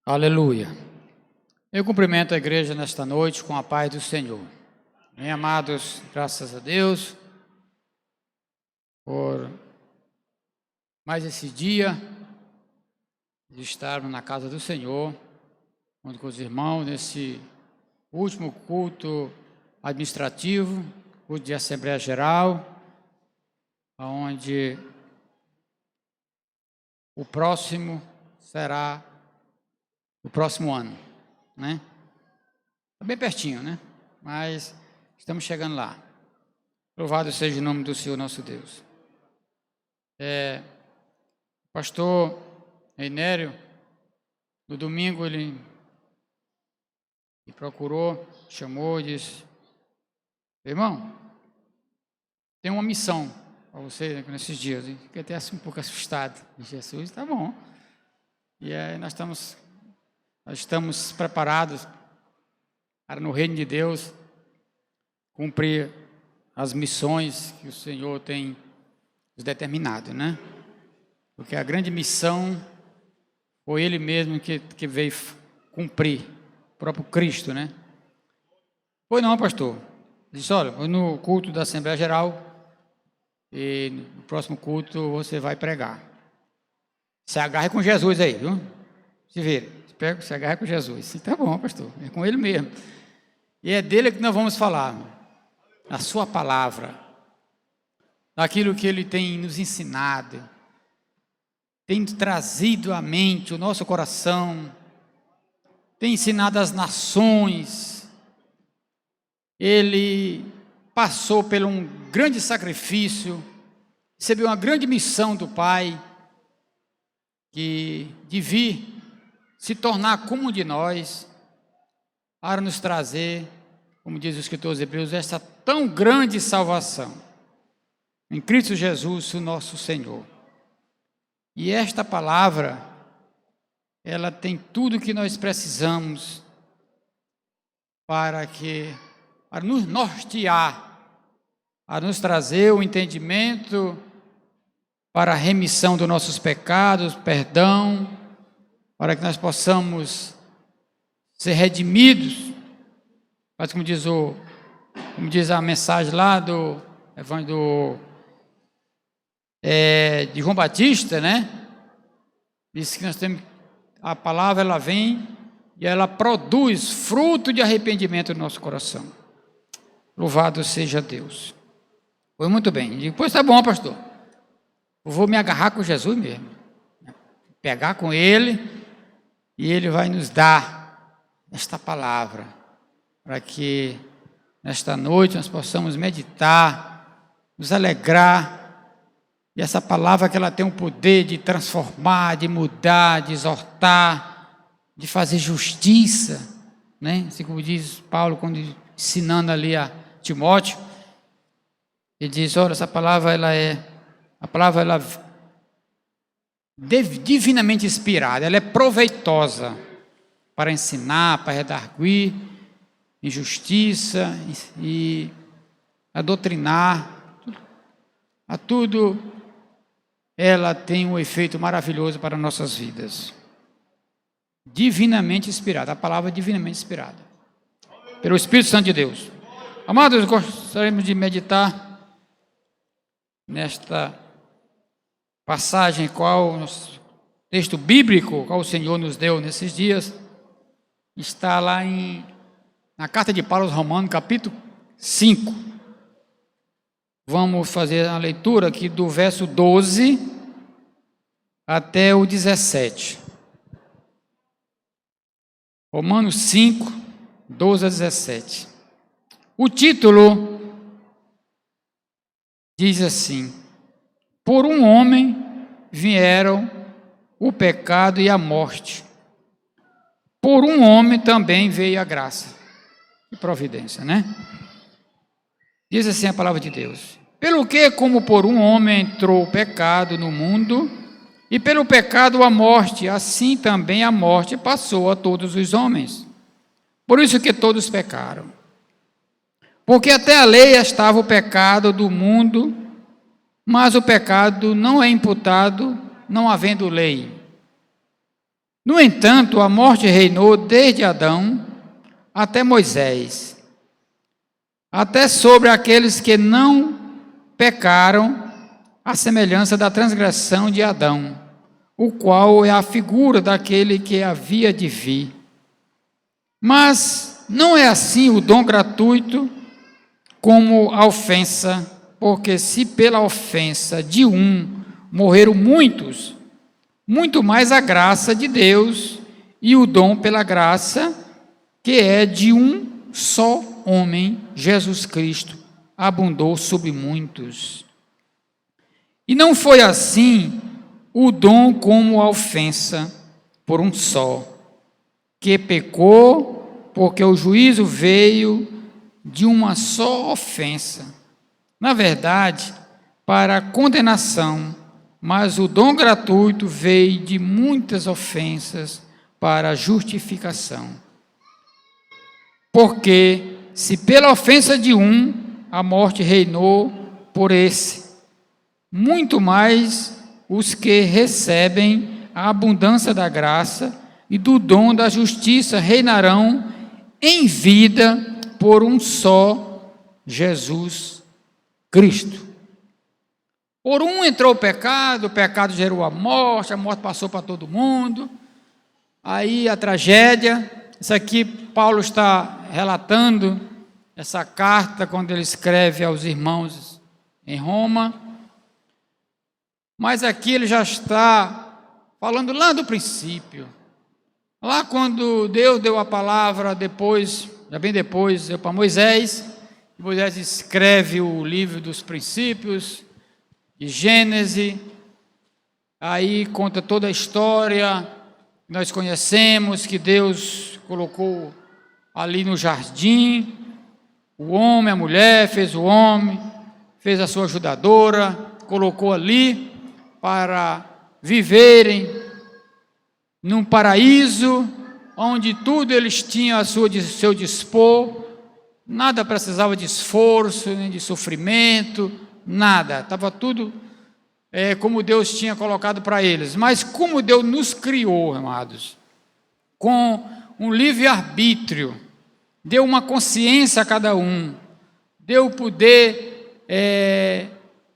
Aleluia. Eu cumprimento a igreja nesta noite com a paz do Senhor. Bem, amados, graças a Deus por mais esse dia de estarmos na casa do Senhor, junto com os irmãos, nesse último culto administrativo, culto de Assembleia Geral, onde o próximo será o próximo ano, né? Está bem pertinho, né? Mas estamos chegando lá. Louvado seja o nome do Senhor nosso Deus. O pastor Einério, no domingo ele me procurou, chamou e disse: irmão, tem uma missão para você nesses dias. Eu fiquei até um pouco assustado. Jesus, está bom. E aí nós estamos preparados para, no reino de Deus, cumprir as missões que o Senhor tem nos determinado, né? Porque a grande missão foi Ele mesmo que veio cumprir, o próprio Cristo, né? Foi não, pastor. Disse: olha, foi no culto da Assembleia Geral e no próximo culto você vai pregar. Se agarre com Jesus aí, viu? Se vira. Se agarre com Jesus. Tá bom, pastor. É com Ele mesmo. E é dele que nós vamos falar. A sua palavra. Daquilo que Ele tem nos ensinado. Tem trazido à mente, o nosso coração. Tem ensinado as nações. Ele passou por um grande sacrifício. Recebeu uma grande missão do Pai. De vir se tornar como um de nós, para nos trazer, como diz o escritor aos Hebreus, essa tão grande salvação, em Cristo Jesus, o nosso Senhor. E esta palavra, ela tem tudo o que nós precisamos para nos nortear, para nos trazer o entendimento para a remissão dos nossos pecados, perdão, para que nós possamos ser redimidos. Mas como diz a mensagem lá do Evangelho de João Batista, né? Diz que nós temos, a palavra ela vem e ela produz fruto de arrependimento no nosso coração. Louvado seja Deus. Foi muito bem. Eu digo: pois tá bom, pastor. Eu vou me agarrar com Jesus mesmo, pegar com Ele, e Ele vai nos dar esta palavra, para que nesta noite nós possamos meditar, nos alegrar, e essa palavra que ela tem o poder de transformar, de mudar, de exortar, de fazer justiça, né? Assim como diz Paulo, quando ensinando ali a Timóteo, ele diz: olha, essa palavra ela é divinamente inspirada, ela é proveitosa para ensinar, para redarguir em justiça e a doutrinar. A tudo ela tem um efeito maravilhoso para nossas vidas. Divinamente inspirada, a palavra é divinamente inspirada pelo Espírito Santo de Deus. Amados, gostaríamos de meditar nesta passagem, qual texto bíblico, qual o Senhor nos deu nesses dias, está lá na carta de Paulo aos Romanos, capítulo 5. Vamos fazer a leitura aqui do verso 12 até o 17. Romanos 5, 12 a 17. O título diz assim: por um homem vieram o pecado e a morte. Por um homem também veio a graça. Que providência, né? Diz assim a palavra de Deus: pelo que, como por um homem entrou o pecado no mundo, e pelo pecado a morte, assim também a morte passou a todos os homens. Por isso que todos pecaram. Porque até a lei estava o pecado do mundo, mas o pecado não é imputado, não havendo lei. No entanto, a morte reinou desde Adão até Moisés, até sobre aqueles que não pecaram, à semelhança da transgressão de Adão, o qual é a figura daquele que havia de vir. Mas não é assim o dom gratuito como a ofensa, porque se pela ofensa de um morreram muitos, muito mais a graça de Deus e o dom pela graça, que é de um só homem, Jesus Cristo, abundou sobre muitos. E não foi assim o dom como a ofensa, por um só, que pecou, porque o juízo veio de uma só ofensa. Na verdade, para a condenação, mas o dom gratuito veio de muitas ofensas para a justificação. Porque, se pela ofensa de um, a morte reinou por esse, muito mais os que recebem a abundância da graça e do dom da justiça reinarão em vida por um só, Jesus Cristo. Por um entrou o pecado gerou a morte passou para todo mundo, aí a tragédia. Isso aqui Paulo está relatando, essa carta quando ele escreve aos irmãos em Roma, mas aqui ele já está falando lá do princípio, lá quando Deus deu a palavra depois, já bem depois, deu para Moisés escreve o livro dos princípios, de Gênesis, aí conta toda a história, nós conhecemos que Deus colocou ali no jardim, o homem, a mulher, fez o homem, fez a sua ajudadora, colocou ali para viverem num paraíso, onde tudo eles tinham a seu dispor, nada precisava de esforço, nem de sofrimento, nada, estava tudo como Deus tinha colocado para eles. Mas como Deus nos criou, amados, com um livre-arbítrio, deu uma consciência a cada um, deu poder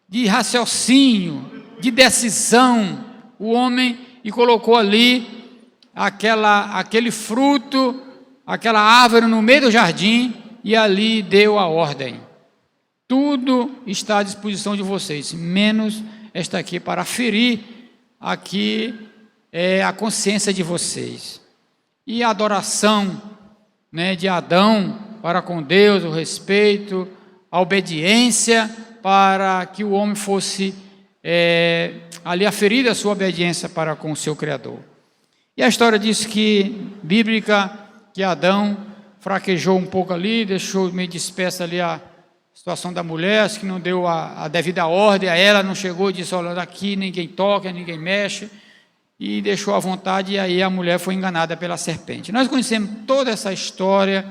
de raciocínio, de decisão, o homem, e colocou ali aquele fruto, aquela árvore no meio do jardim, e ali deu a ordem. Tudo está à disposição de vocês, menos esta aqui, para ferir aqui a consciência de vocês. E a adoração, de Adão para com Deus, o respeito, a obediência, para que o homem fosse ali aferir a sua obediência para com o seu Criador. E a história diz bíblica, que Adão fraquejou um pouco ali, deixou meio dispersa ali a situação da mulher, acho que não deu a devida ordem a ela, não chegou e disse, olha, daqui ninguém toca, ninguém mexe, e deixou à vontade, e aí a mulher foi enganada pela serpente. Nós conhecemos toda essa história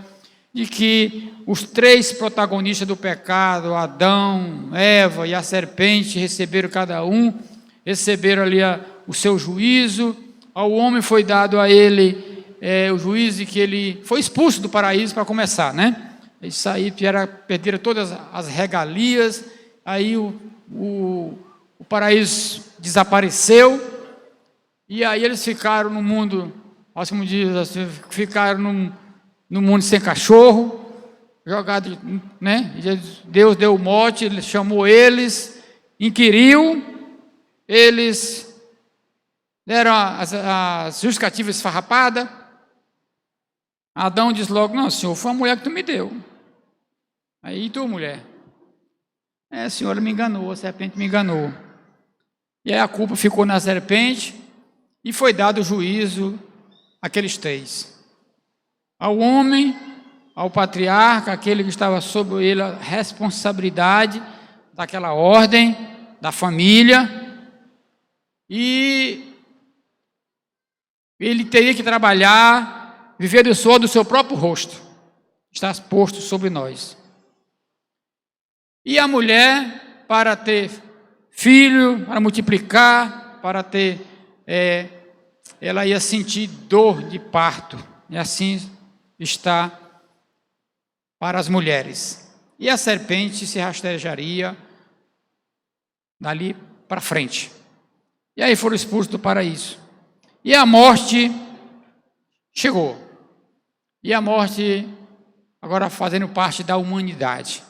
de que os três protagonistas do pecado, Adão, Eva e a serpente, receberam ali o seu juízo. Ao homem foi dado a ele o juízo de que ele foi expulso do paraíso para começar, Isso aí perderam todas as regalias, aí o paraíso desapareceu, e aí eles ficaram no mundo, assim como diz assim, ficaram no mundo sem cachorro, jogado, Deus deu o mote, ele chamou eles, inquiriu, eles deram as justificativas esfarrapadas. Adão diz logo, não, senhor, foi a mulher que tu me deu. Aí tu, mulher? A senhora me enganou, a serpente me enganou. E aí a culpa ficou na serpente e foi dado o juízo àqueles três. Ao homem, ao patriarca, aquele que estava sob ele a responsabilidade daquela ordem, da família, e ele teria que trabalhar, viver do suor do seu próprio rosto, está posto sobre nós. E a mulher, para ter filho, para multiplicar, para ter ela ia sentir dor de parto. E assim está para as mulheres. E a serpente se rastejaria dali para frente. E aí foram expulsos do paraíso. E a morte chegou. E a morte agora fazendo parte da humanidade.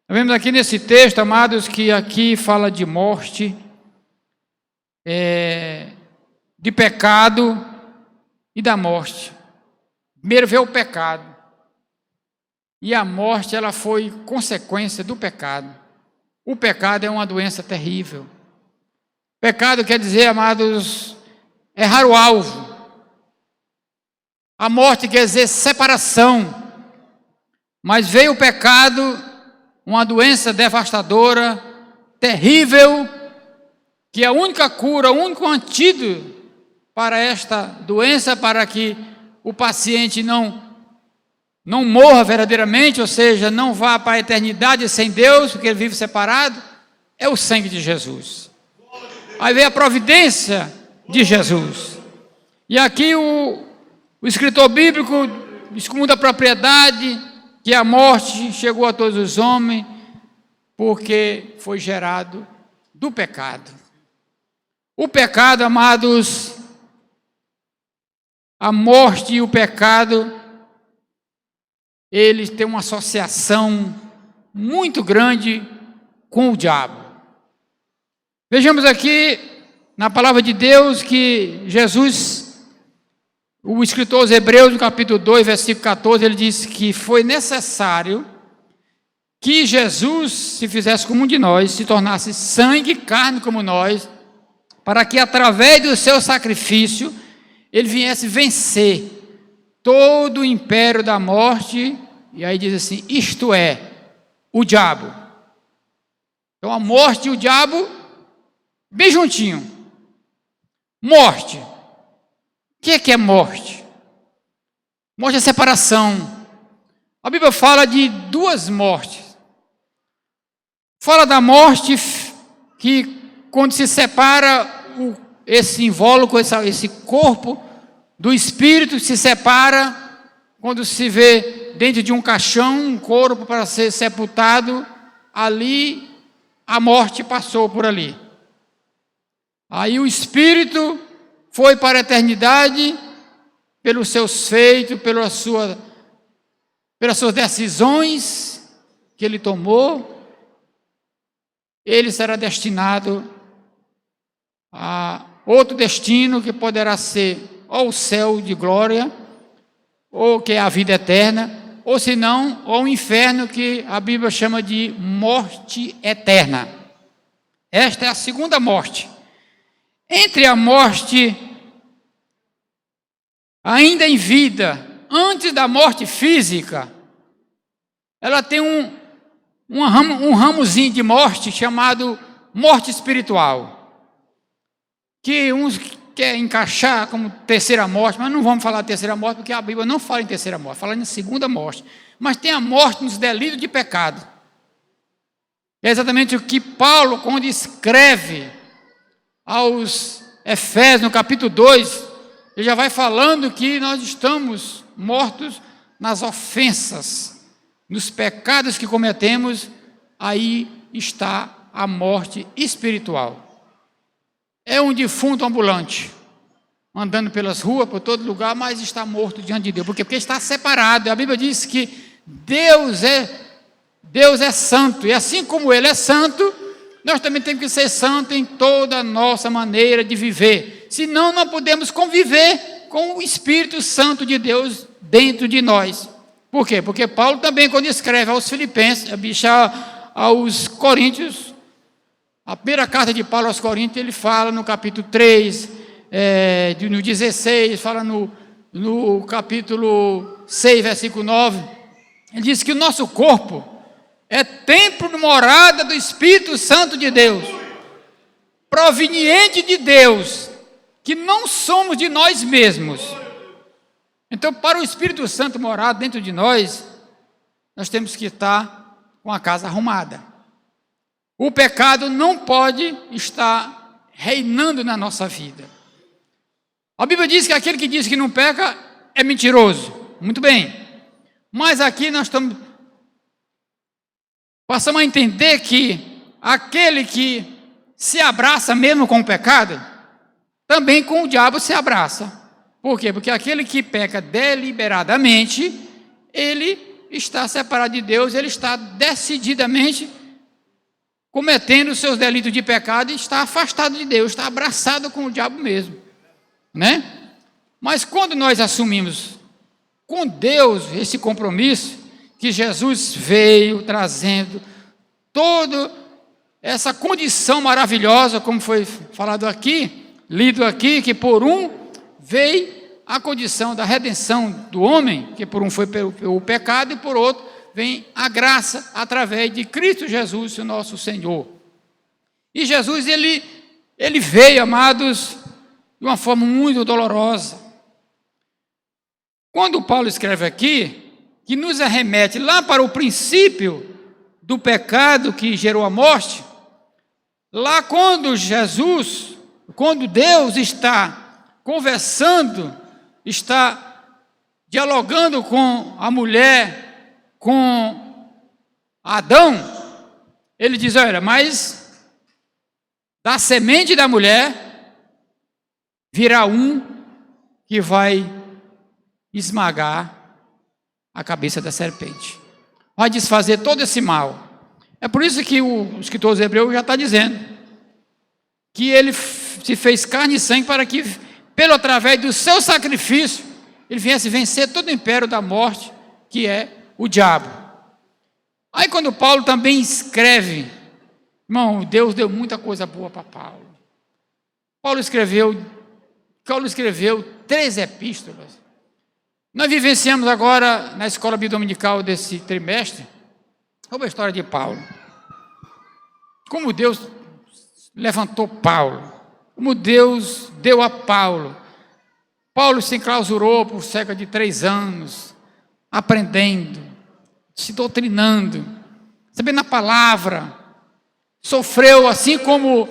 Nós vemos aqui nesse texto, amados, que aqui fala de morte, de pecado e da morte. Primeiro veio o pecado. E a morte, ela foi consequência do pecado. O pecado é uma doença terrível. Pecado quer dizer, amados, errar o alvo. A morte quer dizer separação. Mas veio o pecado, uma doença devastadora, terrível, que a única cura, o único antídoto para esta doença, para que o paciente não morra verdadeiramente, ou seja, não vá para a eternidade sem Deus, porque ele vive separado, é o sangue de Jesus. Aí vem a providência de Jesus. E aqui o escritor bíblico diz com muita propriedade que a morte chegou a todos os homens porque foi gerado do pecado. O pecado, amados, a morte e o pecado, eles têm uma associação muito grande com o diabo. Vejamos aqui na palavra de Deus que Jesus, o escritor aos Hebreus, no capítulo 2, versículo 14, ele diz que foi necessário que Jesus se fizesse como um de nós, se tornasse sangue e carne como nós, para que através do seu sacrifício ele viesse vencer todo o império da morte, e aí diz assim, isto é, o diabo. Então a morte e o diabo, bem juntinho. Morte. O que é morte? Morte é separação. A Bíblia fala de duas mortes. Fala da morte que quando se separa esse invólucro, esse corpo do espírito se separa, quando se vê dentro de um caixão, um corpo para ser sepultado, ali a morte passou por ali. Aí o espírito foi para a eternidade, pelos seus feitos, pelas suas decisões que ele tomou, ele será destinado a outro destino que poderá ser ou o céu de glória, ou que é a vida eterna, ou se não, ou o inferno, que a Bíblia chama de morte eterna. Esta é a segunda morte. Entre a morte ainda em vida, antes da morte física, ela tem um ramozinho de morte chamado morte espiritual, que uns querem encaixar como terceira morte, mas não vamos falar de terceira morte, porque a Bíblia não fala em terceira morte, fala em segunda morte. Mas tem a morte nos delitos de pecado. É exatamente o que Paulo, quando escreve aos Efésios, no capítulo 2, ele já vai falando que nós estamos mortos nas ofensas, nos pecados que cometemos, aí está a morte espiritual. É um defunto ambulante, andando pelas ruas, por todo lugar, mas está morto diante de Deus. Por quê? Porque está separado. A Bíblia diz que Deus é santo, e assim como Ele é santo, nós também temos que ser santos em toda a nossa maneira de viver. Senão não podemos conviver com o Espírito Santo de Deus dentro de nós. Por quê? Porque Paulo também, quando escreve aos Filipenses, aos Coríntios, a primeira carta de Paulo aos Coríntios, ele fala no capítulo 3, no 16, fala no capítulo 6, versículo 9, ele diz que o nosso corpo é templo de morada do Espírito Santo de Deus, proveniente de Deus, que não somos de nós mesmos. Então, para o Espírito Santo morar dentro de nós, nós temos que estar com a casa arrumada. O pecado não pode estar reinando na nossa vida. A Bíblia diz que aquele que diz que não peca é mentiroso. Muito bem. Mas aqui nós passamos a entender que aquele que se abraça mesmo com o pecado, também com o diabo se abraça. Por quê? Porque aquele que peca deliberadamente, ele está separado de Deus, ele está decididamente cometendo os seus delitos de pecado e está afastado de Deus, está abraçado com o diabo mesmo, né? Mas quando nós assumimos com Deus esse compromisso, que Jesus veio trazendo toda essa condição maravilhosa, como foi falado aqui, lido aqui, que por um veio a condição da redenção do homem, que por um foi o pecado e por outro vem a graça através de Cristo Jesus, o nosso Senhor. E Jesus, ele veio, amados, de uma forma muito dolorosa. Quando Paulo escreve aqui, que nos arremete lá para o princípio do pecado que gerou a morte, lá quando Deus está conversando, está dialogando com a mulher, com Adão, ele diz, olha, mas da semente da mulher virá um que vai esmagar a cabeça da serpente, vai desfazer todo esse mal. É por isso que o escritor aos Hebreus já está dizendo que ele se fez carne e sangue para que, através do seu sacrifício, ele viesse vencer todo o império da morte, que é o diabo. Aí quando Paulo também escreve, irmão, Deus deu muita coisa boa para Paulo. Paulo escreveu 3 epístolas. Nós vivenciamos agora, na escola bidominical desse trimestre, sobre a história de Paulo. Como Deus levantou Paulo, como Deus deu a Paulo. Paulo se enclausurou por cerca de 3 anos, aprendendo, se doutrinando, sabendo a palavra, sofreu assim como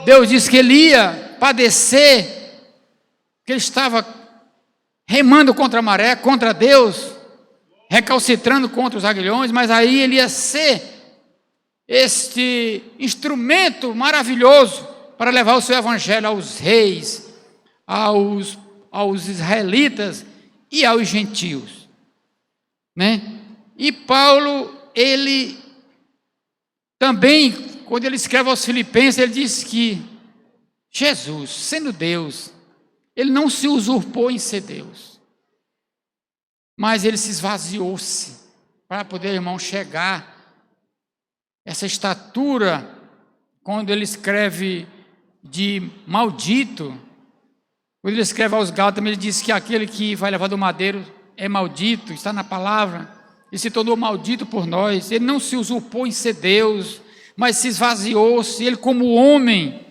Deus disse que ele ia padecer, que ele estava remando contra a maré, contra Deus, recalcitrando contra os aguilhões, mas aí ele ia ser este instrumento maravilhoso para levar o seu evangelho aos reis, aos israelitas e aos gentios, né? E Paulo, ele também, quando ele escreve aos Filipenses, ele diz que Jesus, sendo Deus, ele não se usurpou em ser Deus, mas ele se esvaziou-se para poder, irmão, chegar essa estatura. Quando ele escreve de maldito, quando ele escreve aos Gálatas, ele diz que aquele que vai levar do madeiro é maldito, está na palavra, ele se tornou maldito por nós. Ele não se usurpou em ser Deus, mas se esvaziou-se. Ele, como homem,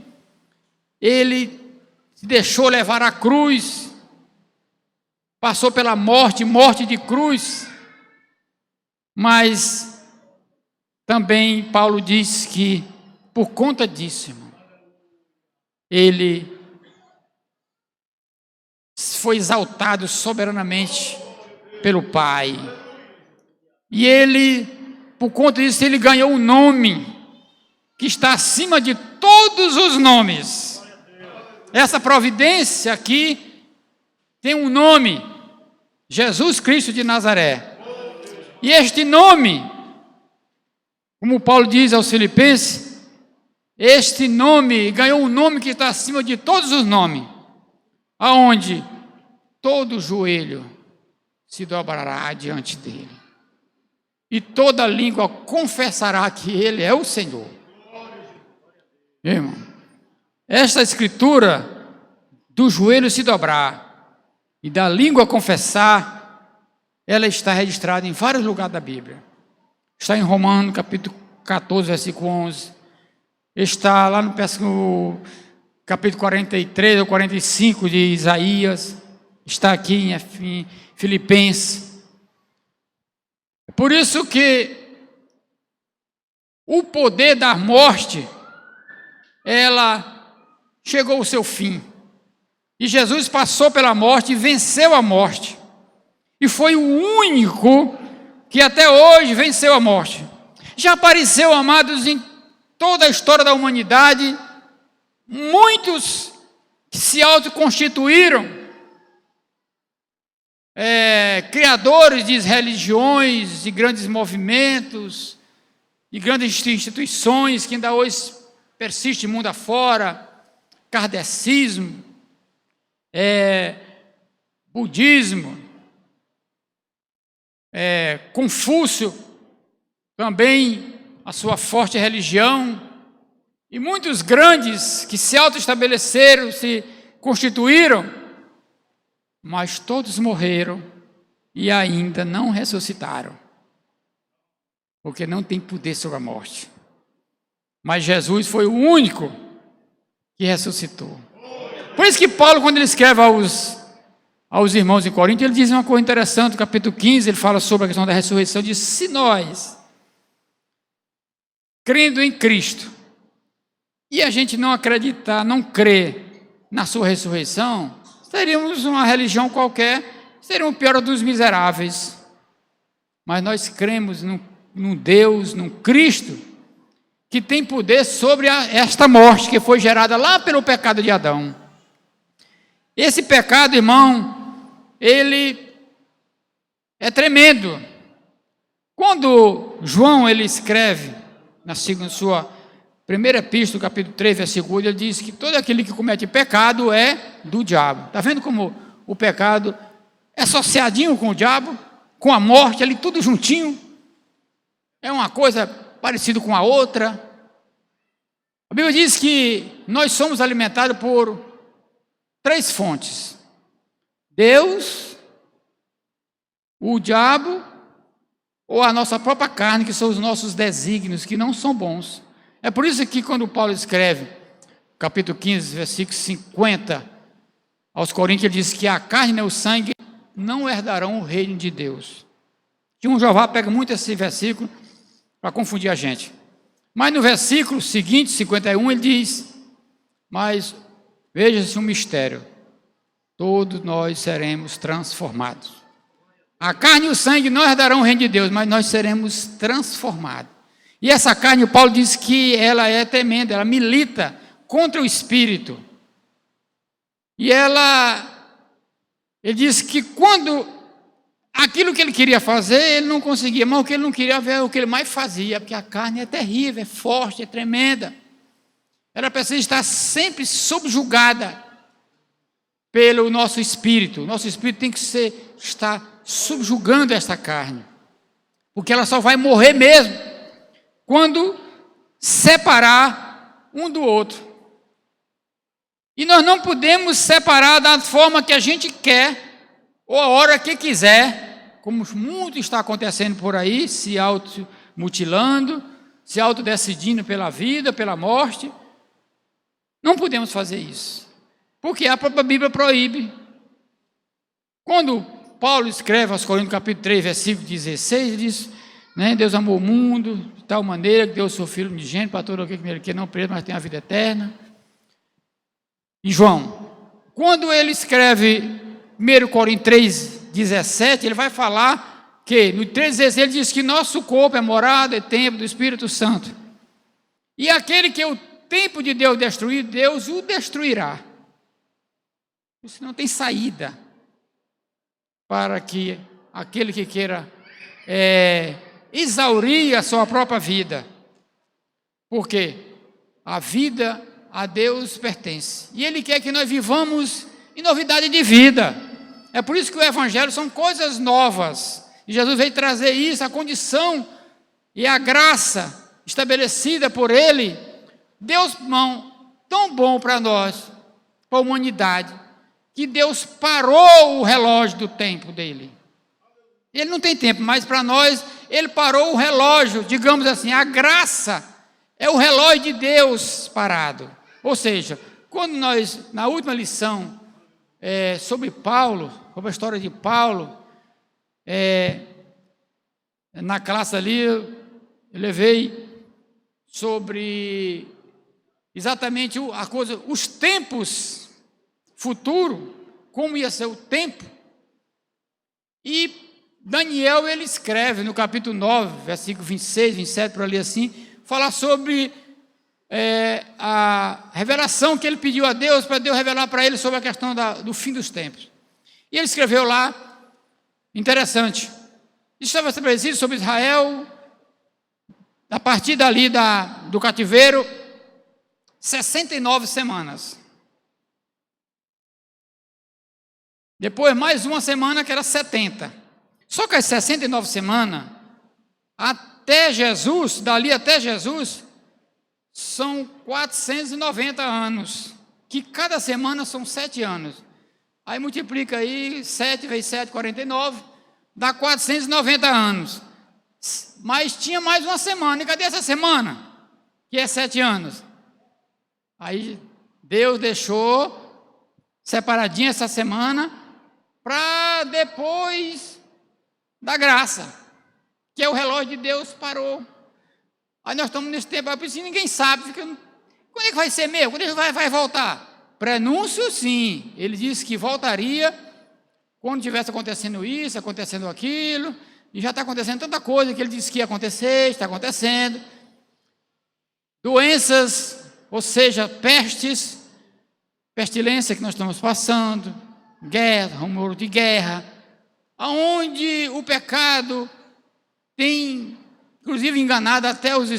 ele se deixou levar à cruz, passou pela morte de cruz. Mas também Paulo diz que por conta disso, irmão, ele foi exaltado soberanamente pelo Pai. E ele, por conta disso, ele ganhou um nome que está acima de todos os nomes. Essa providência aqui tem um nome, Jesus Cristo de Nazaré. E este nome, como Paulo diz aos Filipenses, este nome ganhou um nome que está acima de todos os nomes, aonde todo joelho se dobrará diante dele, e toda língua confessará que ele é o Senhor. Irmão, esta escritura do joelho se dobrar e da língua confessar, ela está registrada em vários lugares da Bíblia. Está em Romanos, capítulo 14, versículo 11. Está lá no capítulo 43 ou 45 de Isaías. Está aqui em Filipenses. Por isso que o poder da morte, ela chegou ao seu fim. E Jesus passou pela morte e venceu a morte. E foi o único que até hoje venceu a morte. Já apareceu, amados, em toda a história da humanidade, muitos que se autoconstituíram criadores de religiões, de grandes movimentos, de grandes instituições que ainda hoje persistem mundo afora, kardecismo, budismo, Confúcio, também a sua forte religião, e muitos grandes que se autoestabeleceram, se constituíram, mas todos morreram e ainda não ressuscitaram, porque não tem poder sobre a morte. Mas Jesus foi o único que ressuscitou. Por isso que Paulo, quando ele escreve aos irmãos em Corinto, ele diz uma coisa interessante, no capítulo 15, ele fala sobre a questão da ressurreição, diz: se nós, crendo em Cristo, e a gente não acreditar, não crer na sua ressurreição, seríamos uma religião qualquer, seríamos o pior dos miseráveis. Mas nós cremos num Deus, num Cristo, que tem poder sobre esta morte, que foi gerada lá pelo pecado de Adão. Esse pecado, irmão, ele é tremendo. Quando João, ele escreve, na sua primeira epístola, capítulo 3, versículo 8, ele diz que todo aquele que comete pecado é do diabo. Está vendo como o pecado é associadinho com o diabo, com a morte, ali tudo juntinho? É uma coisa parecida com a outra. A Bíblia diz que nós somos alimentados por 3 fontes: Deus, o diabo ou a nossa própria carne, que são os nossos desígnios, que não são bons. É por isso que quando Paulo escreve, capítulo 15, versículo 50, aos Coríntios, ele diz que a carne e o sangue não herdarão o reino de Deus. João Jeová pega muito esse versículo para confundir a gente. Mas no versículo seguinte, 51, ele diz: mas veja-se um mistério, todos nós seremos transformados. A carne e o sangue não herdarão o reino de Deus, mas nós seremos transformados. E essa carne, o Paulo diz que ela é tremenda, ela milita contra o espírito. E ele diz que quando aquilo que ele queria fazer, ele não conseguia, mas o que ele não queria ver é o que ele mais fazia, porque a carne é terrível, é forte, é tremenda. Ela precisa estar sempre subjugada pelo nosso espírito. O nosso espírito tem que estar subjugando esta carne, porque ela só vai morrer mesmo quando separar um do outro. E nós não podemos separar da forma que a gente quer, ou a hora que quiser, como muito está acontecendo por aí, se automutilando, se autodecidindo pela vida, pela morte. Não podemos fazer isso, porque a própria Bíblia proíbe. Quando Paulo escreve aos Coríntios, capítulo 3, versículo 16, ele diz: Deus amou o mundo de tal maneira que deu o seu Filho unigênito para todo aquele que não perece, mas tem a vida eterna. E João, quando ele escreve 1 Coríntios 3, 17, ele vai falar que, no 3,16, ele diz que nosso corpo é morada, é templo do Espírito Santo. E aquele que o templo de Deus destruir, Deus o destruirá. Isso não tem saída para que aquele que queira exaurir a sua própria vida. Porque a vida a Deus pertence. E Ele quer que nós vivamos em novidade de vida. É por isso que o Evangelho são coisas novas. E Jesus veio trazer isso, a condição e a graça estabelecida por Ele. Deus, irmão, tão bom para nós, para a humanidade, que Deus parou o relógio do tempo dele. Ele não tem tempo, mas para nós, Ele parou o relógio, digamos assim, a graça é o relógio de Deus parado. Ou seja, quando nós, na última lição, sobre Paulo, sobre a história de Paulo, na classe ali, eu levei sobre exatamente a coisa, os tempos futuro, como ia ser o tempo. E Daniel, ele escreve no capítulo 9, versículo 26, 27, por ali assim, falar sobre a revelação que ele pediu a Deus, para Deus revelar para ele sobre a questão do fim dos tempos. E ele escreveu lá, interessante, isso estava estabelecido sobre Israel, a partir dali do cativeiro, 69 semanas. Depois mais uma semana que era 70. Só que as 69 semanas, até Jesus, dali até Jesus, são 490 anos, que cada semana são 7 anos. Aí multiplica aí, 7 vezes 7, 49, dá 490 anos. Mas tinha mais uma semana, e cadê essa semana? Que é 7 anos. Aí Deus deixou separadinha essa semana, para depois da graça, que é o relógio de Deus parou. Aí nós estamos nesse tempo, por isso ninguém sabe, quando é que vai ser meu? Quando é que vai voltar? Prenúncio, sim, ele disse que voltaria quando tivesse acontecendo isso, acontecendo aquilo, e já está acontecendo tanta coisa que ele disse que ia acontecer, está acontecendo. Doenças, ou seja, pestilência que nós estamos passando, guerra, rumor de guerra, aonde o pecado tem, inclusive, enganado até os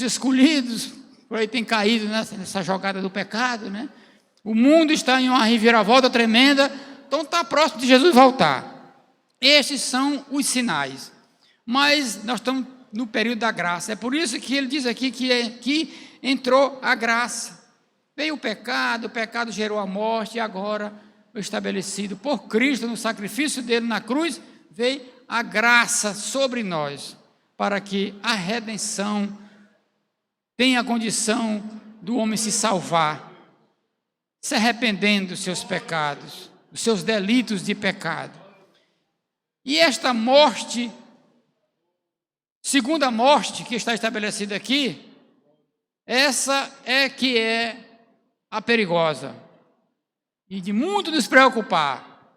escolhidos, por aí tem caído nessa jogada do pecado, né? O mundo está em uma reviravolta tremenda, então está próximo de Jesus voltar. Estes são os sinais. Mas nós estamos no período da graça. É por isso que ele diz aqui que entrou a graça. Veio o pecado gerou a morte, e agora, estabelecido por Cristo no sacrifício dele na cruz, veio a graça sobre nós, para que a redenção tenha a condição do homem se salvar, se arrependendo dos seus pecados, dos seus delitos de pecado. E esta morte, segunda morte que está estabelecida aqui, essa é que é a perigosa, e de muito nos preocupar,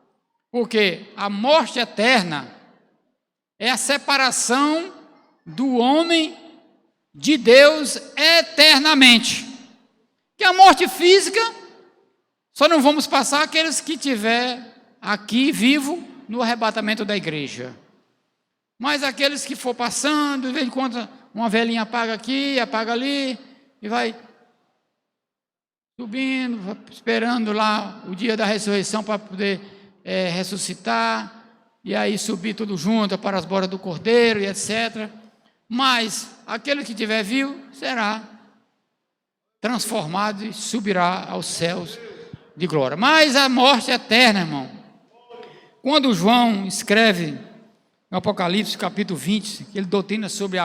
porque a morte eterna é a separação do homem de Deus eternamente. Que a morte física, só não vamos passar aqueles que tiver aqui vivo no arrebatamento da igreja. Mas aqueles que for passando, de vez em quando uma velhinha apaga aqui, apaga ali, e vai subindo, esperando lá o dia da ressurreição para poder ressuscitar, e aí subir tudo junto para as bordas do Cordeiro e etc. Mas aquele que estiver vivo será transformado e subirá aos céus de glória. Mas a morte eterna, irmão, quando João escreve no Apocalipse capítulo 20, ele doutrina sobre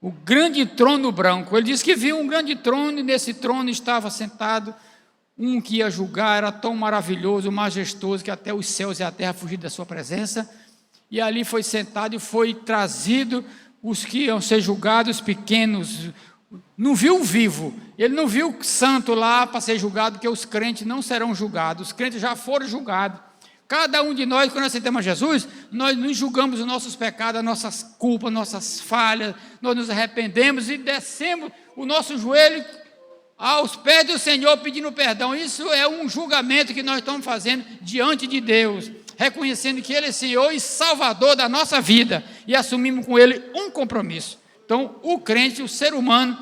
o grande trono branco, ele diz que viu um grande trono, e nesse trono estava sentado um que ia julgar, era tão maravilhoso, majestoso, que até os céus e a terra fugiram da sua presença, e ali foi sentado e foi trazido os que iam ser julgados, pequenos. Não viu o vivo, ele não viu o santo lá para ser julgado, porque os crentes não serão julgados, os crentes já foram julgados. Cada um de nós, quando aceitamos Jesus, nós nos julgamos os nossos pecados, as nossas culpas, nossas falhas, nós nos arrependemos e descemos o nosso joelho aos pés do Senhor pedindo perdão. Isso é um julgamento que nós estamos fazendo diante de Deus, reconhecendo que Ele é Senhor e Salvador da nossa vida, e assumimos com Ele um compromisso. Então, o crente, o ser humano,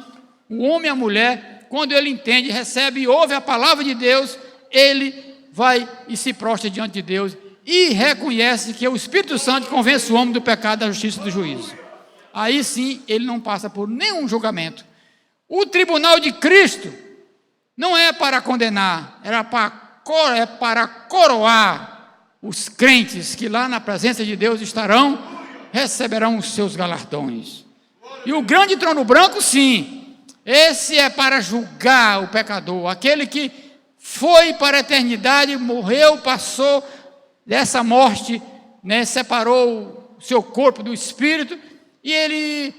o homem e a mulher, quando ele entende, recebe e ouve a palavra de Deus, ele vai e se prostra diante de Deus e reconhece que é o Espírito Santo que convence o homem do pecado, da justiça e do juízo. Aí sim, ele não passa por nenhum julgamento. O tribunal de Cristo não é para condenar, é para coroar os crentes que lá na presença de Deus receberão os seus galardões. E o grande trono branco, sim, esse é para julgar o pecador, aquele que foi para a eternidade, morreu, passou dessa morte, separou o seu corpo do espírito, e ele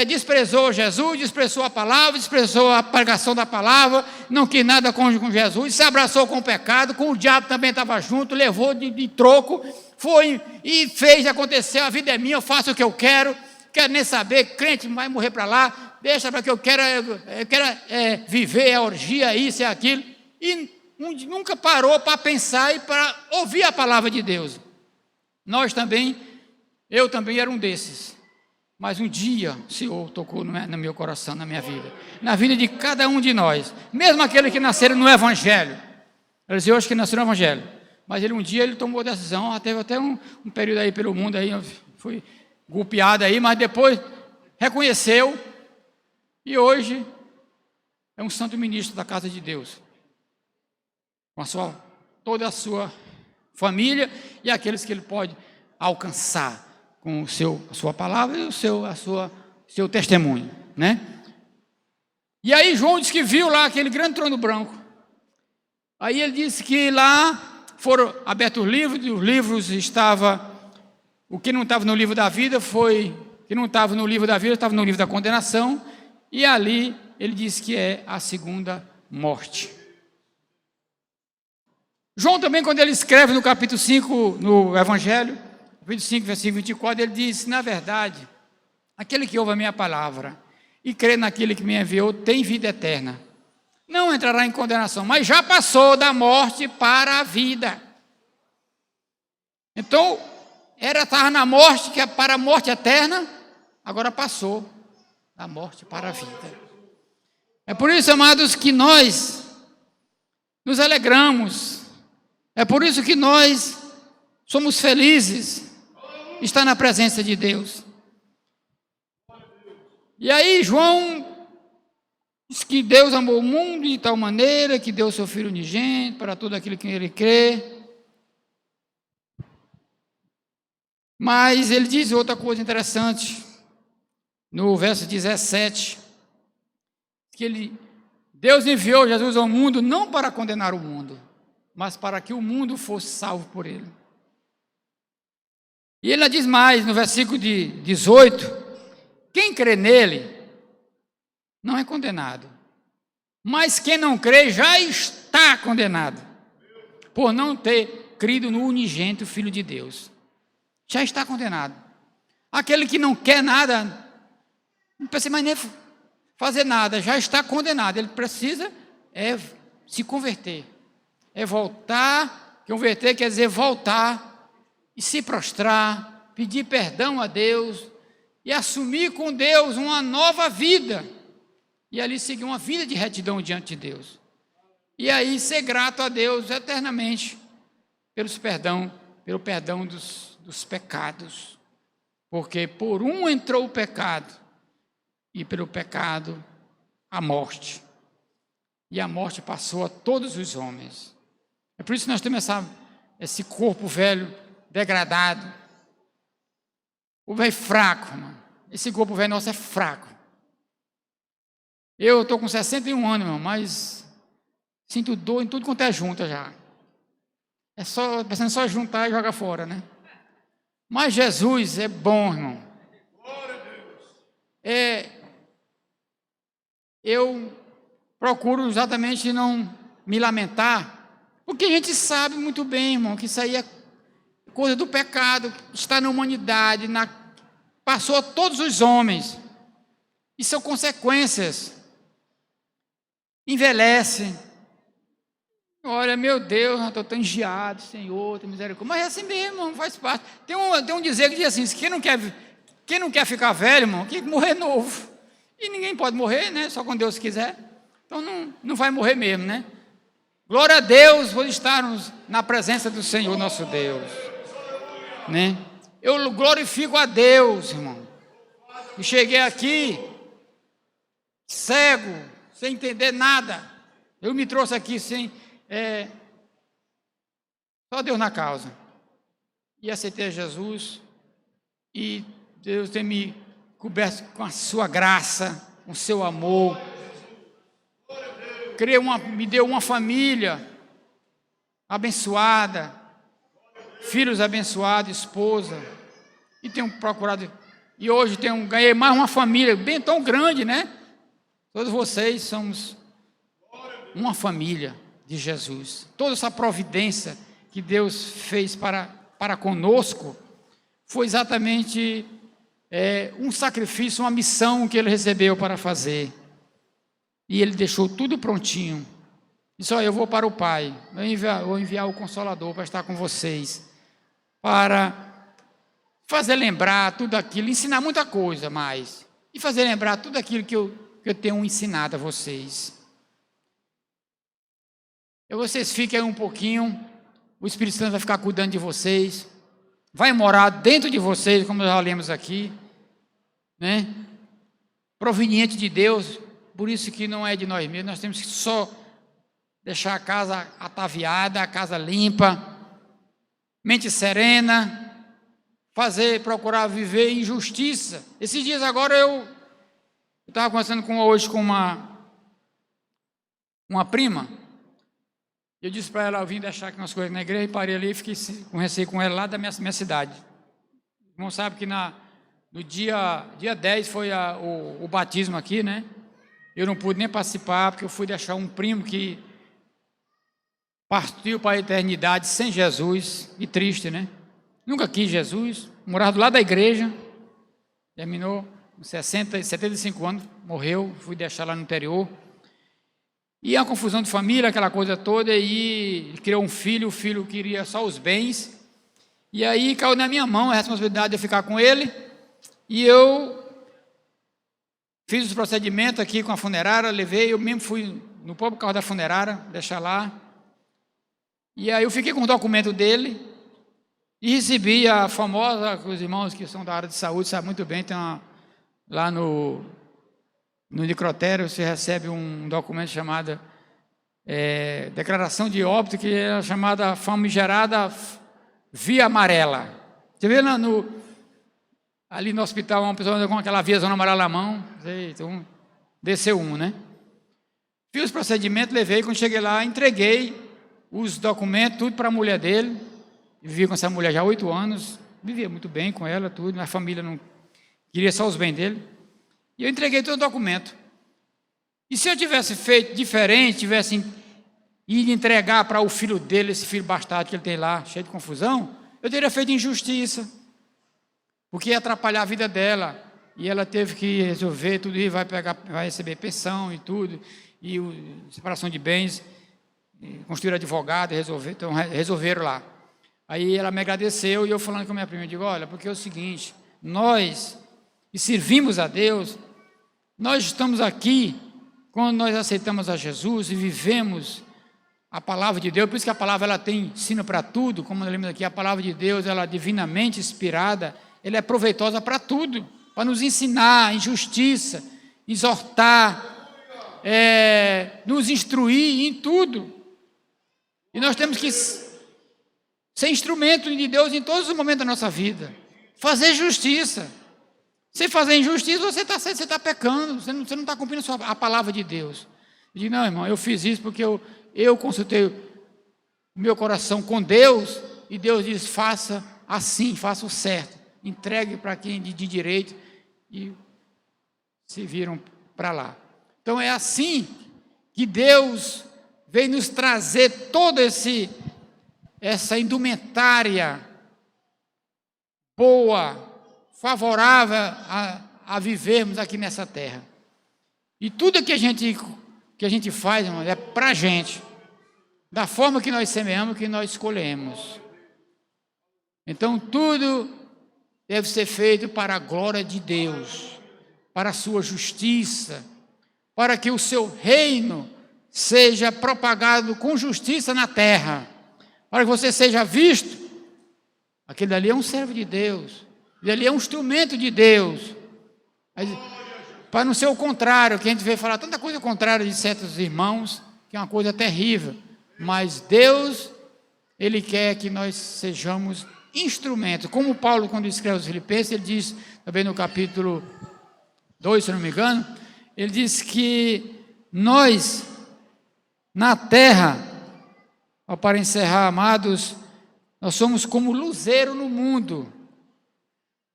desprezou Jesus, desprezou a palavra, desprezou a pregação da palavra, não quis nada com Jesus, se abraçou com o pecado, com o diabo também estava junto, levou de troco, foi e fez, aconteceu, a vida é minha, eu faço o que eu quero nem saber, crente vai morrer para lá, deixa para que eu quero viver a orgia, isso e aquilo, e nunca parou para pensar e para ouvir a palavra de Deus. Eu também era um desses. Mas um dia o Senhor tocou no meu coração, na minha vida, na vida de cada um de nós, mesmo aqueles que nasceram no Evangelho. Eu dizia hoje que nasceram no Evangelho, mas um dia ele tomou decisão, teve até um período aí pelo mundo, aí foi golpeado aí, mas depois reconheceu, e hoje é um santo ministro da casa de Deus, com toda a sua família e aqueles que ele pode alcançar com a sua palavra e o seu testemunho, né? E aí João disse que viu lá aquele grande trono branco. Aí ele disse que lá foram abertos os livros estava, o que não estava no livro da vida que não estava no livro da vida, estava no livro da condenação, e ali ele disse que é a segunda morte. João também, quando ele escreve no capítulo 5, no Evangelho, capítulo 5, versículo 24, ele diz, na verdade, aquele que ouve a minha palavra e crê naquele que me enviou tem vida eterna. Não entrará em condenação, mas já passou da morte para a vida. Então, estava na morte, que é para a morte eterna, agora passou da morte para a vida. É por isso, amados, que nós nos alegramos. É por isso que nós somos felizes estar na presença de Deus. E aí João diz que Deus amou o mundo de tal maneira que deu o seu Filho unigênito para todo aquele que ele crê. Mas ele diz outra coisa interessante, no verso 17, que Deus enviou Jesus ao mundo não para condenar o mundo, mas para que o mundo fosse salvo por ele. E ele diz mais, no versículo 18, quem crê nele não é condenado, mas quem não crê já está condenado, por não ter crido no unigênito Filho de Deus. Já está condenado. Aquele que não quer nada, não precisa mais nem fazer nada, já está condenado. Ele precisa se converter, voltar. Converter quer dizer voltar e se prostrar, pedir perdão a Deus e assumir com Deus uma nova vida, e ali seguir uma vida de retidão diante de Deus, e aí ser grato a Deus eternamente pelo perdão dos pecados, porque por um entrou o pecado, e pelo pecado a morte, e a morte passou a todos os homens. É por isso que nós temos esse corpo velho degradado, o velho fraco, irmão. Esse corpo velho nosso é fraco. Eu estou com 61 anos, irmão, mas sinto dor em tudo quanto é junta já. Pensando só juntar e jogar fora, né? Mas Jesus é bom, irmão. Eu procuro exatamente não me lamentar, porque a gente sabe muito bem, irmão, que isso aí é coisa do pecado, está na humanidade, passou a todos os homens, e são consequências, envelhece. Olha, meu Deus, eu estou tão engiado, Senhor, tem misericórdia. Mas é assim mesmo, irmão, faz parte. Tem um dizer que diz assim, quem não quer ficar velho, irmão, tem que morrer novo. E ninguém pode morrer, né? Só quando Deus quiser. Então não vai morrer mesmo, né? Glória a Deus por estarmos na presença do Senhor nosso Deus, né? Eu glorifico a Deus, irmão. E cheguei aqui cego, sem entender nada. Eu me trouxe aqui sem só Deus na causa. E aceitei Jesus, e Deus tem me coberto com a sua graça, com o seu amor. Me deu uma família abençoada, filhos abençoados, esposa, e tenho procurado E hoje ganhei mais uma família bem tão grande, né? Todos vocês somos uma família de Jesus. Toda essa providência que Deus fez para conosco foi exatamente um sacrifício, uma missão que Ele recebeu para fazer. E Ele deixou tudo prontinho. Disse: olha, eu vou para o Pai, vou enviar o Consolador para estar com vocês, para fazer lembrar tudo aquilo, ensinar muita coisa mais, e fazer lembrar tudo aquilo que eu tenho ensinado a vocês. E vocês fiquem aí um pouquinho, o Espírito Santo vai ficar cuidando de vocês, vai morar dentro de vocês, como já lemos aqui, né? Proveniente de Deus, por isso que não é de nós mesmos, nós temos que só deixar a casa ataviada, a casa limpa, mente serena, procurar viver em justiça. Esses dias agora eu estava conversando hoje com uma prima, eu disse para ela: eu vim deixar aqui umas coisas na igreja, e parei ali e conversei com ela lá da minha cidade. O irmão sabe que no dia 10 foi o batismo aqui, né? Eu não pude nem participar, porque eu fui deixar um primo que partiu para a eternidade sem Jesus, e triste, né? Nunca quis Jesus, morava do lado da igreja, terminou com 75 anos, morreu, fui deixar lá no interior. E a confusão de família, aquela coisa toda, e criou um filho, o filho queria só os bens, e aí caiu na minha mão a responsabilidade de ficar com ele, e eu fiz os procedimentos aqui com a funerária, eu mesmo fui no próprio carro da funerária, deixar lá, e aí eu fiquei com o documento dele, e recebi a famosa, os irmãos que são da área de saúde sabem muito bem, tem lá no necrotério você recebe um documento chamado declaração de óbito, que é chamada famigerada via amarela. Você vê ali no hospital uma pessoa com aquela via zona amarela na mão, então, desceu né? Fiz os procedimentos, levei, quando cheguei lá, entreguei os documentos, tudo para a mulher dele. Vivia com essa mulher já há 8 anos, vivia muito bem com ela, tudo, minha família não queria só os bens dele. E eu entreguei todo o documento. E se eu tivesse feito diferente, tivesse ido entregar para o filho dele, esse filho bastardo que ele tem lá, cheio de confusão, eu teria feito injustiça, porque ia atrapalhar a vida dela, e ela teve que resolver tudo, e vai receber pensão e tudo, e separação de bens, construir advogado, então resolveram lá. Aí ela me agradeceu, e eu falando com a minha prima, eu digo: olha, porque é o seguinte, nós que servimos a Deus, nós estamos aqui, quando nós aceitamos a Jesus e vivemos a palavra de Deus, por isso que a palavra ela tem ensino para tudo, como nós lemos aqui, a palavra de Deus, ela é divinamente inspirada, ela é proveitosa para tudo, para nos ensinar em justiça, exortar, nos instruir em tudo. E nós temos que ser instrumento de Deus em todos os momentos da nossa vida, fazer justiça. Se fazer injustiça, você está pecando, você não está cumprindo a palavra de Deus. Eu digo: não, irmão, eu fiz isso porque eu consultei o meu coração com Deus, e Deus diz: faça assim, faça o certo, entregue para quem de direito, e se viram para lá. Então é assim que Deus veio nos trazer toda essa indumentária boa, favorável a vivermos aqui nessa terra. E tudo que a gente faz, irmão, é para a gente, da forma que nós semeamos, que nós escolhemos. Então tudo deve ser feito para a glória de Deus, para a sua justiça, para que o seu reino seja propagado com justiça na terra, para que você seja visto. Aquele ali é um servo de Deus, ele é um instrumento de Deus, para não ser o contrário, que a gente vê falar tanta coisa contrária de certos irmãos, que é uma coisa terrível, mas Deus, Ele quer que nós sejamos instrumentos, como Paulo, quando escreve aos Filipenses, ele diz, também no capítulo 2, se não me engano, ele diz que nós, na terra, para encerrar, amados, nós somos como luzeiro no mundo.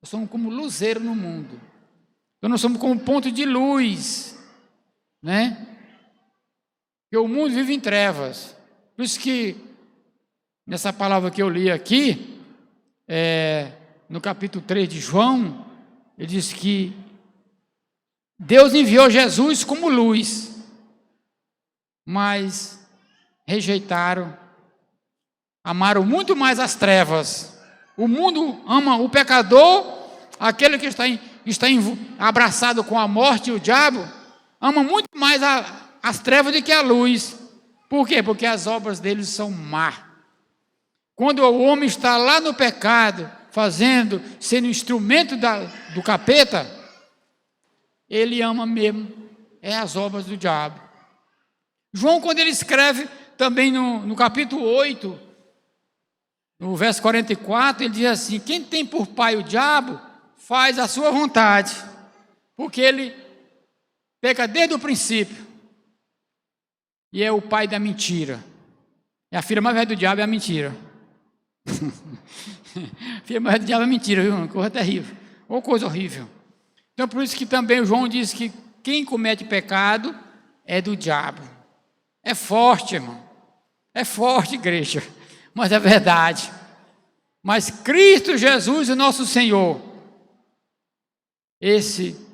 Nós somos como luzeiro no mundo. Então nós somos como ponto de luz, né? Porque o mundo vive em trevas. Por isso que, nessa palavra que eu li aqui, no capítulo 3 de João, ele diz que Deus enviou Jesus como luz, mas rejeitaram, amaram muito mais as trevas. O mundo ama o pecador, aquele que está abraçado com a morte e o diabo, ama muito mais as trevas do que a luz. Por quê? Porque as obras deles são má. Quando o homem está lá no pecado, sendo instrumento do capeta, ele ama mesmo as obras do diabo. João, quando ele escreve também no capítulo 8, no verso 44, ele diz assim: quem tem por pai o diabo, faz a sua vontade, porque ele peca desde o princípio, e é o pai da mentira. E a filha mais velha do diabo é a mentira. A filha mais velha do diabo é a mentira, viu? Uma coisa terrível, ou coisa horrível. Então, por isso que também o João diz que quem comete pecado é do diabo. É forte, irmão. É forte, igreja. Mas é verdade. Mas Cristo Jesus, o nosso Senhor,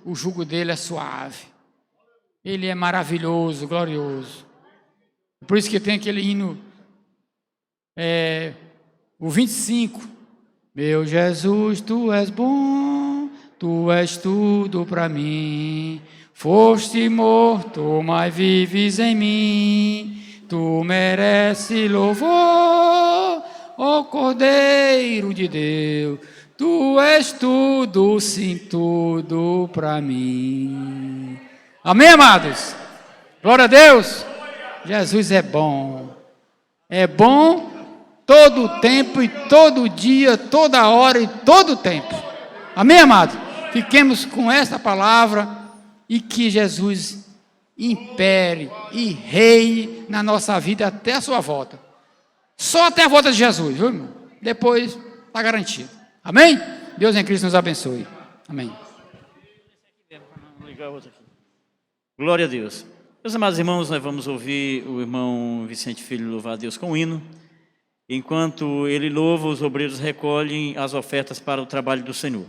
o jugo dele é suave. Ele é maravilhoso, glorioso. Por isso que tem aquele hino, o 25. Meu Jesus, tu és bom, tu és tudo para mim. Foste morto, mas vives em mim. Tu mereces louvor, ó Cordeiro de Deus. Tu és tudo, sim, tudo para mim. Amém, amados? Glória a Deus. Jesus é bom. É bom todo o tempo e todo dia, toda hora e todo o tempo. Amém, amado? Fiquemos com esta palavra e que Jesus impere e reine na nossa vida até a sua volta. Só até a volta de Jesus, viu, irmão? Depois está garantido. Amém? Deus em Cristo nos abençoe. Amém. Glória a Deus. Meus amados irmãos, nós vamos ouvir o irmão Vicente Filho louvar a Deus com o hino. Enquanto ele louva, os obreiros recolhem as ofertas para o trabalho do Senhor.